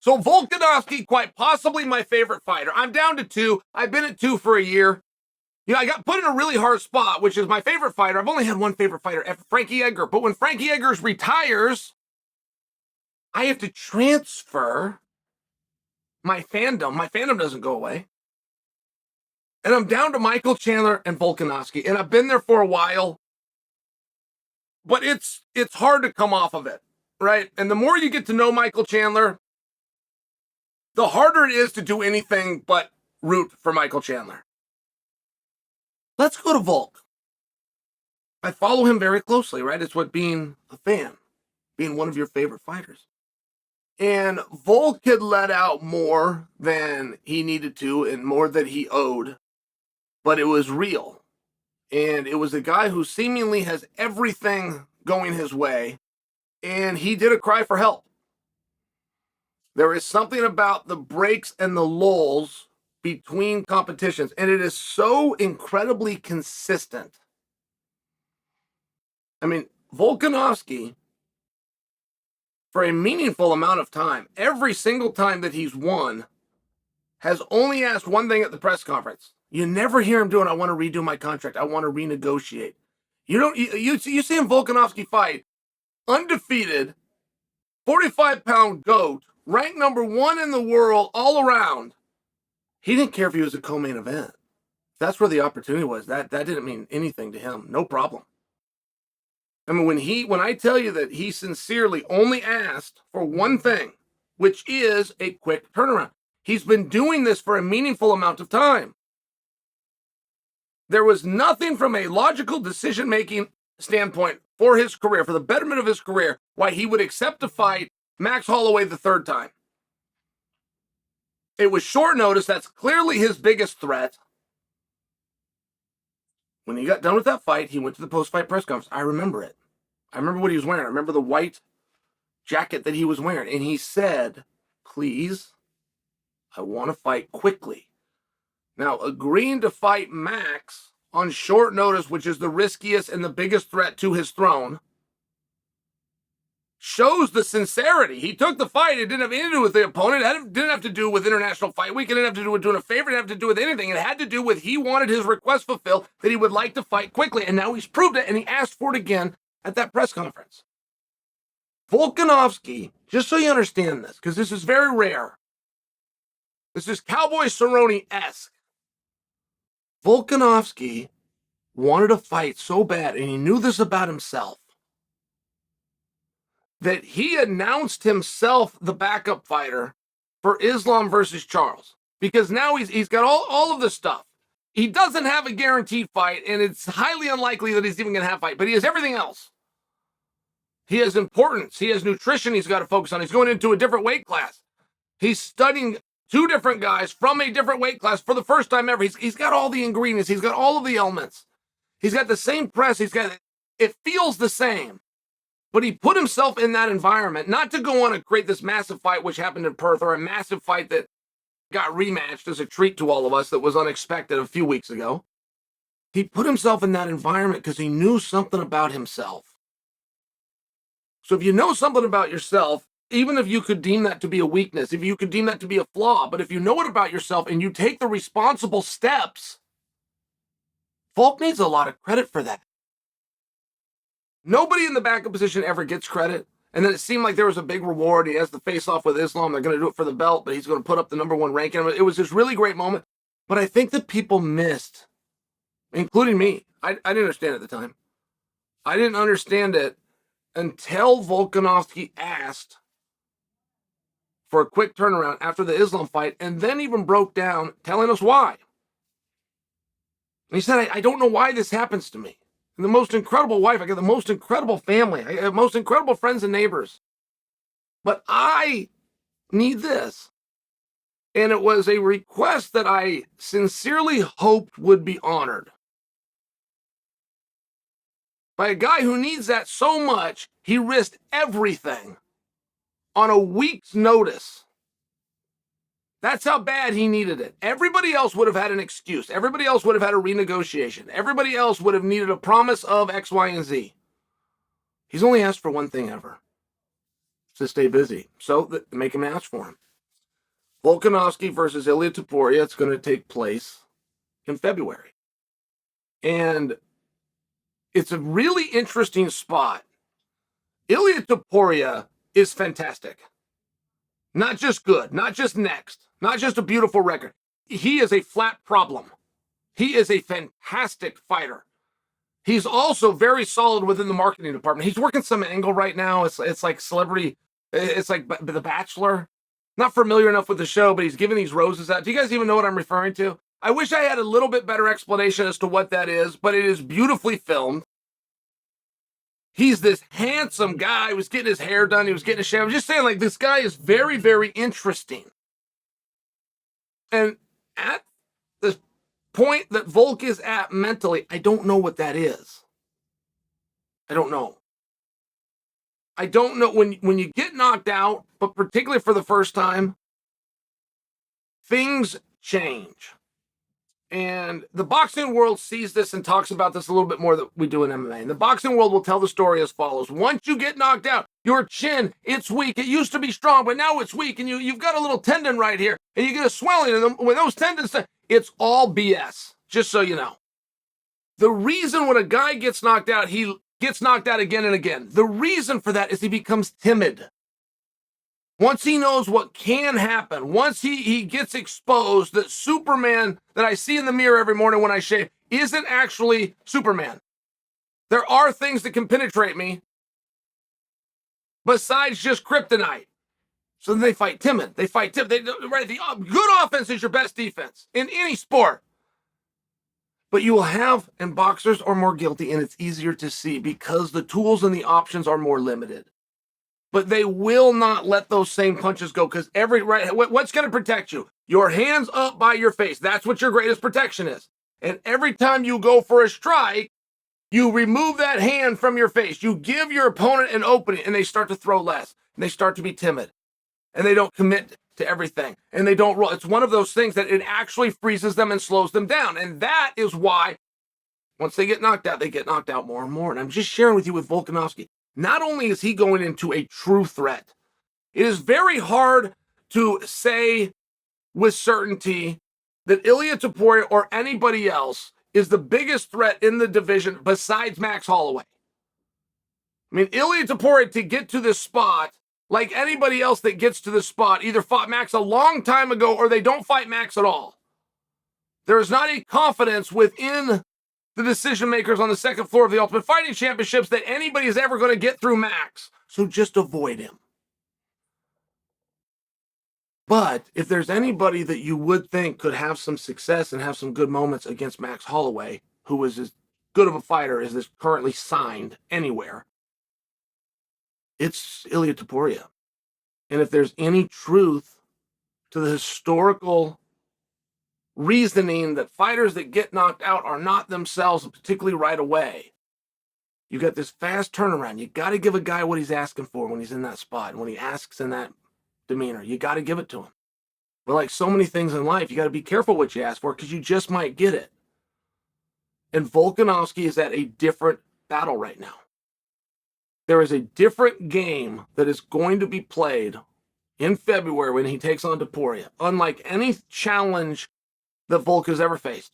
So Volkanovski, quite possibly my favorite fighter. I'm down to 2. I've been at 2 for a year. You know, I got put in a really hard spot, which is my favorite fighter. I've only had one favorite fighter, Frankie Edgar. But when Frankie Edgar retires, I have to transfer my fandom. My fandom doesn't go away. And I'm down to Michael Chandler and Volkanovski. And I've been there for a while. But it's hard to come off of it, right? And the more you get to know Michael Chandler, the harder it is to do anything but root for Michael Chandler. Let's go to Volk. I follow him very closely, right? It's what being a fan, being one of your favorite fighters. And Volk had let out more than he needed to and more than he owed, but it was real. And it was a guy who seemingly has everything going his way, and he did a cry for help. There is something about the breaks and the lulls between competitions, and it is so incredibly consistent. I mean, Volkanovski, for a meaningful amount of time, every single time that he's won, has only asked one thing at the press conference. You never hear him doing, I want to redo my contract. I want to renegotiate. You see him Volkanovski fight, undefeated, 45-pound GOAT, ranked number 1 in the world all around. He didn't care if he was a co-main event. That's where the opportunity was. That didn't mean anything to him. No problem. I mean, when I tell you that he sincerely only asked for one thing, which is a quick turnaround. He's been doing this for a meaningful amount of time. There was nothing from a logical decision-making standpoint for his career, for the betterment of his career, why he would accept to fight Max Holloway the 3rd time. It was short notice. That's clearly his biggest threat. When he got done with that fight, he went to the post-fight press conference. I remember it. I remember what he was wearing. I remember the white jacket that he was wearing. And he said, please, I want to fight quickly. Now, agreeing to fight Max on short notice, which is the riskiest and the biggest threat to his throne, shows the sincerity. He took the fight. It didn't have anything to do with the opponent. It didn't have to do with International Fight Week. It didn't have to do with doing a favor. It didn't have to do with anything. It had to do with he wanted his request fulfilled, that he would like to fight quickly. And now he's proved it, and he asked for it again at that press conference. Volkanovski, just so you understand this, because this is very rare. This is Cowboy Cerrone-esque. Volkanovski wanted to fight so bad, and he knew this about himself, that he announced himself the backup fighter for Islam versus Charles. Because now he's got all of this stuff. He doesn't have a guaranteed fight, and it's highly unlikely that he's even going to have a fight, but he has everything else. He has importance. He has nutrition he's got to focus on. He's going into a different weight class. He's studying 2 different guys from a different weight class for the first time ever. He's got all the ingredients. He's got all of the elements. He's got the same press. It feels the same. But he put himself in that environment, not to go on and create this massive fight, which happened in Perth, or a massive fight that got rematched as a treat to all of us that was unexpected a few weeks ago. He put himself in that environment because he knew something about himself. So if you know something about yourself, even if you could deem that to be a weakness, if you could deem that to be a flaw, but if you know it about yourself and you take the responsible steps, Volk needs a lot of credit for that. Nobody in the backup position ever gets credit. And then it seemed like there was a big reward. He has the face-off with Islam. They're going to do it for the belt, but he's going to put up the number 1 ranking. It was this really great moment. But I think that people missed, including me. I didn't understand it at the time. I didn't understand it until Volkanovski asked for a quick turnaround after the Islam fight, and then even broke down telling us why. And he said, I don't know why this happens to me. I'm the most incredible wife. I got the most incredible family. I have most incredible friends and neighbors. But I need this. And it was a request that I sincerely hoped would be honored. By a guy who needs that so much, he risked everything on a week's notice. That's how bad he needed it. Everybody else would have had an excuse. Everybody else would have had a renegotiation. Everybody else would have needed a promise of X, Y, and Z. He's only asked for one thing ever. To stay busy. So make him ask for him. Volkanovski versus Ilia Topuria. It's going to take place in February. And it's a really interesting spot. Ilia Topuria is fantastic. Not just good, not just next, not just a beautiful record. He is a flat problem. He is a fantastic fighter. He's also very solid within the marketing department. He's working some angle right now. It's like celebrity. It's like The Bachelor. Not familiar enough with the show, but he's giving these roses out. Do you guys even know what I'm referring to? I wish I had a little bit better explanation as to what that is, but it is beautifully filmed. He's this handsome guy. He was getting his hair done. He was getting a shave. I'm just saying, like, this guy is very, very interesting. And at the point that Volk is at mentally, I don't know what that is. I don't know. I don't know when you get knocked out, but particularly for the first time, things change. And the boxing world sees this and talks about this a little bit more than we do in MMA. And the boxing world will tell the story as follows. Once you get knocked out, your chin, it's weak. It used to be strong, but now it's weak. And you've got a little tendon right here. And you get a swelling. And when those tendons, it's all BS, just so you know. The reason when a guy gets knocked out, he gets knocked out again and again. The reason for that is he becomes timid. Once he knows what can happen, once he gets exposed that Superman that I see in the mirror every morning when I shave isn't actually Superman. There are things that can penetrate me besides just kryptonite. So then they fight timid. They fight timid. Right? The good offense is your best defense in any sport. But you will have, and boxers are more guilty, and it's easier to see because the tools and the options are more limited. But they will not let those same punches go because what's going to protect you? Your hands up by your face. That's what your greatest protection is. And every time you go for a strike, you remove that hand from your face. You give your opponent an opening and they start to throw less. And they start to be timid. And they don't commit to everything. And they don't roll. It's one of those things that it actually freezes them and slows them down. And that is why once they get knocked out, they get knocked out more and more. And I'm just sharing with you with Volkanovski. Not only is he going into a true threat, it is very hard to say with certainty that Ilia Topuria or anybody else is the biggest threat in the division besides Max Holloway. I mean, Ilia Topuria to get to this spot, like anybody else that gets to this spot, either fought Max a long time ago or they don't fight Max at all. There is not a confidence within the decision makers on the second floor of the Ultimate Fighting Championships that anybody is ever going to get through Max. So just avoid him. But if there's anybody that you would think could have some success and have some good moments against Max Holloway, who is as good of a fighter as is currently signed anywhere, it's Ilia Topuria. And if there's any truth to the historical reasoning that fighters that get knocked out are not themselves, particularly right away, you got this fast turnaround. You got to give a guy what he's asking for when he's in that spot. And when he asks in that demeanor, you got to give it to him. But like so many things in life, you got to be careful what you ask for because you just might get it. And Volkanovski is at a different battle right now. There is a different game that is going to be played in February when he takes on Topuria, unlike any challenge that Volk has ever faced.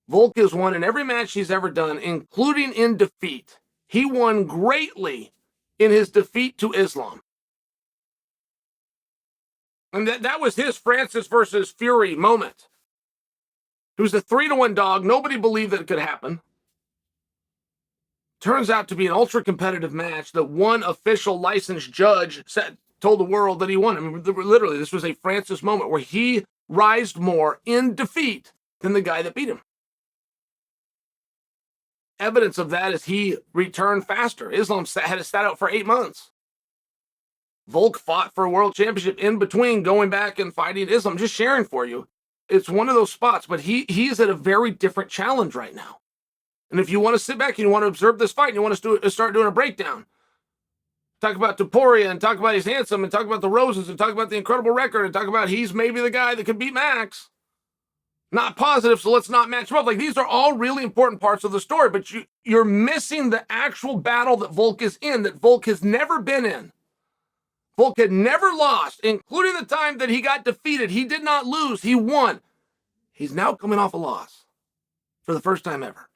Volk has won in every match he's ever done, including in defeat. He won greatly in his defeat to Islam. And that was his Francis versus Fury moment. He was a 3-1 dog. Nobody believed that it could happen. Turns out to be an ultra-competitive match that one official licensed judge told the world that he won. I mean, literally, this was a Francis moment where he rised more in defeat than the guy that beat him. Evidence of that is he returned faster. Islam had to sat out for 8 months. Volk fought for a world championship in between going back and fighting Islam. Just sharing for you. It's one of those spots, but he's at a very different challenge right now. And if you want to sit back and you want to observe this fight and you want to start doing a breakdown, talk about Topuria and talk about he's handsome and talk about the roses and talk about the incredible record and talk about he's maybe the guy that could beat Max. Not positive, so let's not match him up. Like, these are all really important parts of the story, but you're missing the actual battle that Volk is in, that Volk has never been in. Volk had never lost, including the time that he got defeated. He did not lose. He won. He's now coming off a loss for the first time ever.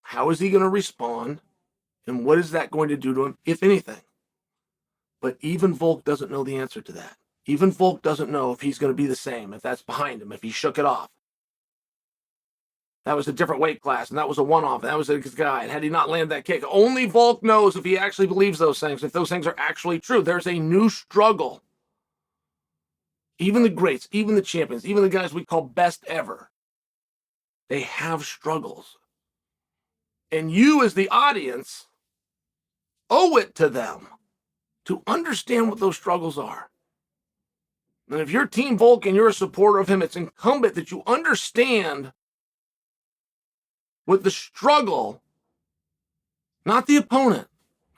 How is he going to respond? And what is that going to do to him, if anything? But even Volk doesn't know the answer to that. Even Volk doesn't know if he's going to be the same, if that's behind him, if he shook it off. That was a different weight class, and that was a one-off, and that was a guy. And had he not landed that kick, only Volk knows if he actually believes those things, if those things are actually true. There's a new struggle. Even the greats, even the champions, even the guys we call best ever, they have struggles. And you, as the audience, owe it to them to understand what those struggles are. And if you're Team Volk and you're a supporter of him, it's incumbent that you understand what the struggle, not the opponent.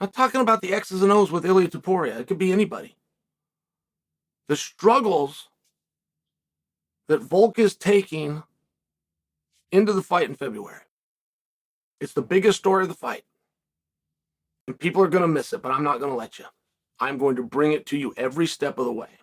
I'm not talking about the X's and O's with Ilia Topuria. It could be anybody. The struggles that Volk is taking into the fight in February. It's the biggest story of the fight. And people are going to miss it, but I'm not going to let you. I'm going to bring it to you every step of the way.